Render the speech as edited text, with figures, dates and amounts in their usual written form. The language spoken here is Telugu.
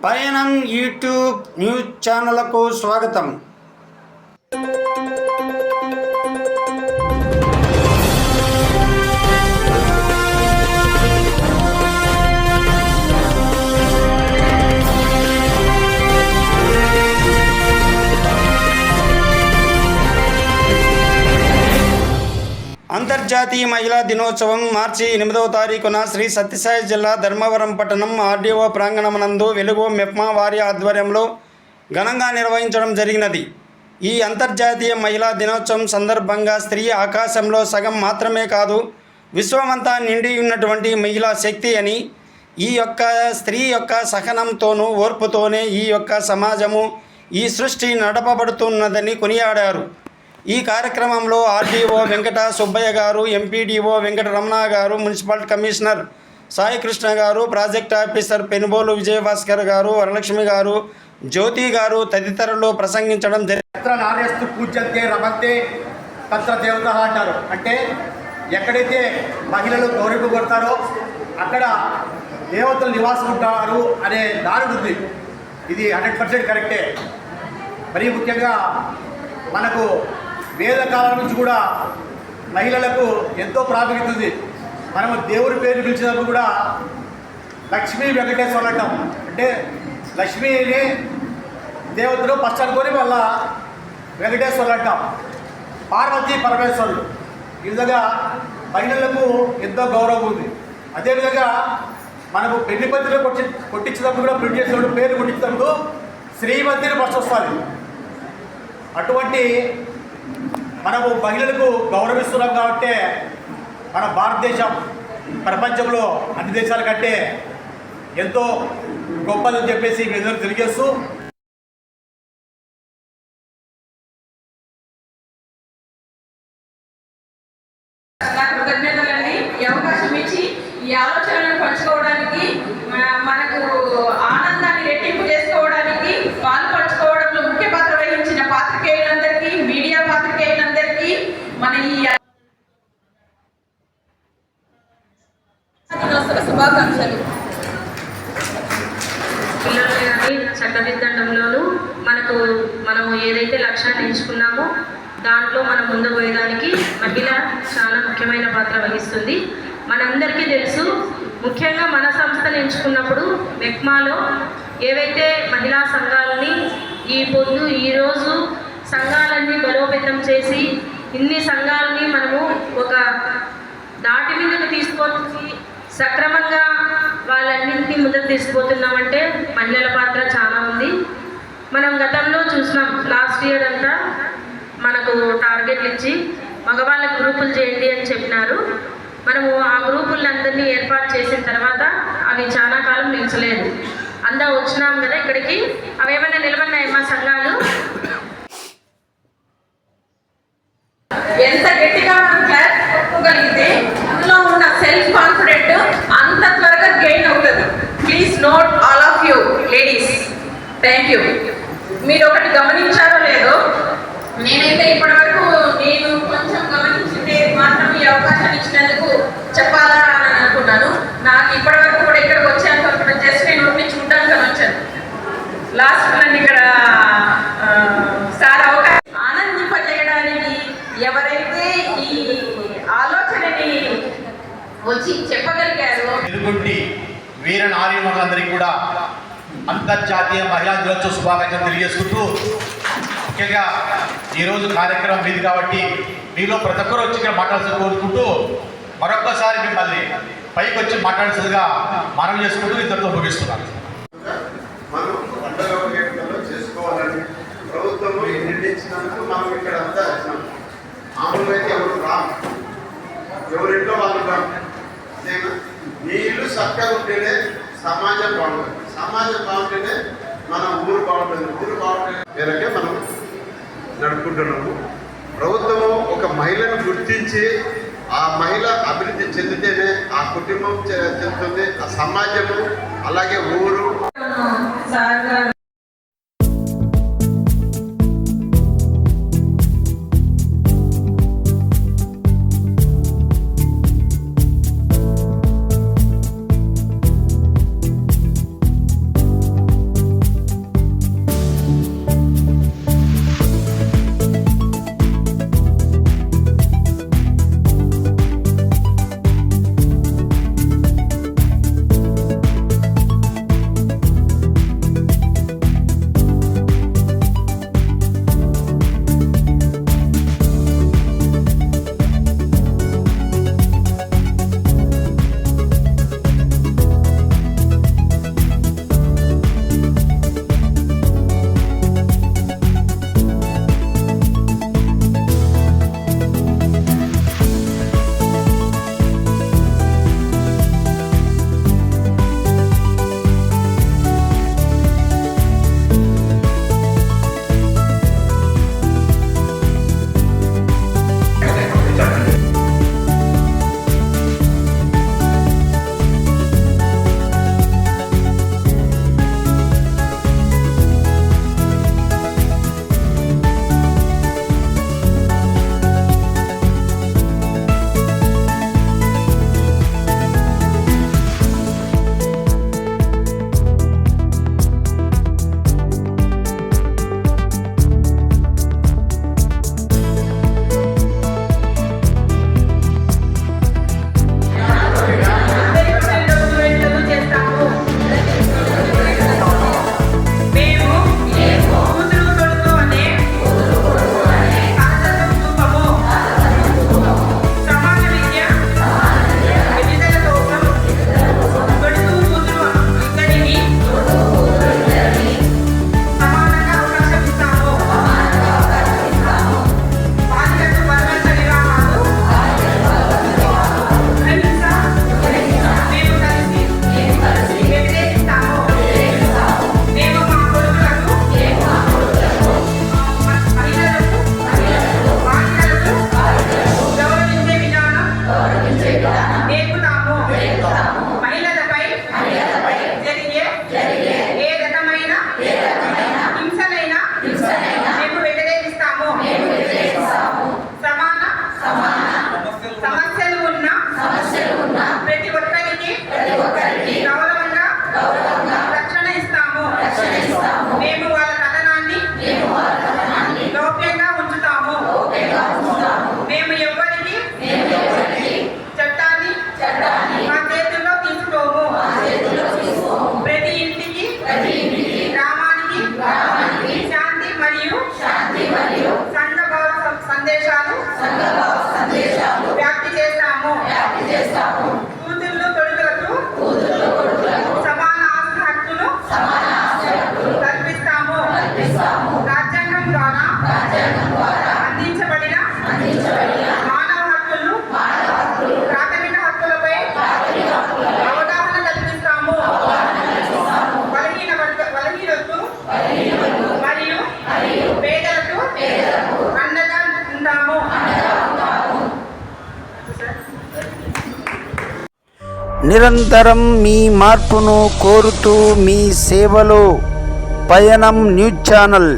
పయనం యూట్యూబ్ న్యూస్ ఛానల్కు స్వాగతం. అంతర్జాతీయ మహిళా దినోత్సవం మార్చి 8వ తారీఖున శ్రీ సత్యసాయి జిల్లా ధర్మవరం పట్టణం ఆర్డీఓ ప్రాంగణమునందు వెలుగు మెప్మా వారి ఆధ్వర్యంలో ఘనంగా నిర్వహించడం జరిగినది. ఈ అంతర్జాతీయ మహిళా దినోత్సవం సందర్భంగా స్త్రీ ఆకాశంలో సగం మాత్రమే కాదు, విశ్వమంతా నిండి ఉన్నటువంటి మహిళా శక్తి అని, ఈ యొక్క స్త్రీ యొక్క సహనంతోనూ ఓర్పుతోనే ఈ యొక్క సమాజము ఈ సృష్టి నడపబడుతున్నదని కొనియాడారు. ఈ కార్యక్రమంలో ఆర్డీఓ వెంకట సుబ్బయ్య గారు, ఎంపీడీఓ వెంకట రమణ గారు, మున్సిపల్ కమిషనర్ సాయికృష్ణ గారు, ప్రాజెక్ట్ ఆఫీసర్ పెనుబోలు విజయభాస్కర్ గారు, వరలక్ష్మి గారు, జ్యోతి గారు తదితరులు ప్రసంగించడం జరిగింది. నార్యస్తు పూజ్యంతే రమంతే తత్ర దేవత అంటారు. అంటే ఎక్కడైతే మహిళలు గౌరవింపబడతారో అక్కడ దేవతలు నివాసం ఉంటారు అనే నానుడు ఉంది. ఇది 100% కరెక్టే. మరీ ముఖ్యంగా మనకు వేద కాలం నుంచి కూడా మహిళలకు ఎంతో ప్రాముఖ్యత ఉంది. మనము దేవుడి పేరు పిలిచినప్పుడు కూడా లక్ష్మీ వెంకటేశ్వరులు అంటాం. అంటే లక్ష్మీని దేవతలు ఫస్ట్ అనుకొని వాళ్ళ వెంకటేశ్వరులు అంటాం. పార్వతీ పరమేశ్వరులు. ఈ విధంగా మహిళలకు ఎంతో గౌరవం ఉంది. అదేవిధంగా మనకు పెళ్లి పత్రికలు కొట్టించినప్పుడు కూడా ప్రింట్ చేసినప్పుడు పేరు కొట్టించినప్పుడు శ్రీమతిని ఫస్ట్ వస్తుంది. అటువంటి మనము మహిళలకు గౌరవిస్తున్నాం కాబట్టి మన భారతదేశం ప్రపంచంలో అన్ని దేశాల కంటే ఎంతో గొప్పదని చెప్పేసి మీ తెలియజేస్తూ కృతజ్ఞతలండి. ఈ అవకాశం ఇచ్చి ఈ ఆలోచనలను పంచుకోవడానికి, మనకు ఆనందాన్ని రెట్టింపు చేసుకోవడానికి, పాలు పంచుకోవడంలో ముఖ్య పాత్ర వహించిన పాత్రికేయులందరికీ, మీడియా పాత్రికేయులందరికీ మన ఈ దినోత్సవ శుభాకాంక్షలు. పిల్లలు కానీ చట్టదిద్దండంలోనూ మనము ఏదైతే లక్ష్యాన్ని ఎంచుకున్నామో దాంట్లో మనం ముందు పోయేదానికి మహిళ చాలా ముఖ్యమైన పాత్ర వహిస్తుంది. మనందరికీ తెలుసు, ముఖ్యంగా మన సంస్థను ఎంచుకున్నప్పుడు మెప్మాలో ఏవైతే మహిళా సంఘాలని ఈరోజు సంఘాలన్నీ బలోపేతం చేసి ఇన్ని సంఘాలని మనము ఒక దాటి మీదకు తీసుకొచ్చి సక్రమంగా వాళ్ళన్నింటినీ ముందుకు తీసుకుపోతున్నామంటే మహిళల పాత్ర చాలా ఉంది. మనం గతంలో చూసినాం, లాస్ట్ ఇయర్ అంతా మనకు టార్గెట్లు ఇచ్చి మగవాళ్ళ గ్రూపులు చేయండి అని చెప్పినారు. మనము ఆ గ్రూపులందరినీ ఏర్పాటు చేసిన తర్వాత అవి చాలా కాలం నిలిచలేదు. అందా వచ్చినాం కదా ఇక్కడికి, అవేమైనా నిలబడినాయి మా సంఘాలు? ఎంత గట్టిగా మనం క్లాస్ కొట్టుకోగలిగితే అందులో ఉన్న సెల్ఫ్ కాన్ఫిడెంట్ అంత త్వరగా గెయిన్ అవుతుంది. Please note all of you ladies. Thank you. మీరు ఒకటి గమనించారో లేదో, నేనైతే ఇప్పటివరకు నేను కొంచెం గమనించింది మాత్రం ఈ అవకాశాన్ని ఇచ్చినందుకు చెప్పాలా అని అనుకున్నాను. నాకు ఇప్పటివరకు కూడా ఇక్కడికి వచ్చాను జస్ట్ నేను ఉండి చూడడానికి వచ్చాను. లాస్ట్ నన్ను ఇక్కడ సార్ అవకాశం ఆనందింపజేయడానికి ఎవరైతే ఈ ఆలోచనని వచ్చి చెప్పగలిగారో వీర నారీమణులందరికీ కూడా అంతర్జాతీయ మహిళా దినోత్సవ శుభాకాంక్షలు తెలియజేసుకుంటూ, ముఖ్యంగా ఈరోజు కార్యక్రమం మీది కాబట్టి మీలో ప్రతి ఒక్కరు వచ్చి ఇక్కడ మాట్లాడాల్సి కోరుకుంటూ మరొక్కసారి మిమ్మల్ని పైకి వచ్చి మాట్లాడాల్సిందిగా మనం చేసుకుంటూ ఇద్దరితో ముగిస్తున్నాను. మనం పండుగ చేసుకోవాలని ప్రభుత్వము నిర్ణయించినందుకు మనం ఇక్కడ అంతా మామూలుగా అయితే ఎవరింట్లో వాళ్ళు నీ ఇల్లు చక్కగా ఉంటేనే సమాజం బాగుంటుంది, సమాజం బాగుంటేనే మన ఊరు బాగుంటుంది, ఊరు బాగుంటుంది మేరకే మనం నడుపుకుంటున్నాము. ప్రభుత్వము ఒక మహిళను గుర్తించి ఆ మహిళ అభివృద్ధి చెందితేనే ఆ కుటుంబం చెందుతుంది, ఆ సమాజము అలాగే ఊరు. ప్రతి ఒక్కరికి గౌరవంగా రక్షణ ఇస్తాము. మేము వాళ్ళ కథనాన్ని గోప్యంగా ఉంచుతాము. మేము ఎవ్వరికి చట్టాన్ని మా చేతుల్లో తీసుకోము. ప్రతి ఇంటికి గ్రామానికి శాంతి మరియు సంఘభావ సందేశాలు వ్యాప్తి చేస్తాము. కూతుళ్ళు కొడుకులకు సమాన ఆస్తి హక్కులు కల్పిస్తాము. రాజ్యాంగం ద్వారా అందించబడిన మానవ హక్కులు ప్రాథమిక హక్కులపై అవగాహన కల్పిస్తాము. బలహీనలకు మరియు పేదలకు అండగా ఉంటాము. నిరంతరం మీ మార్పును కోరుతూ మీ సేవలో పయనం న్యూస్ ఛానల్.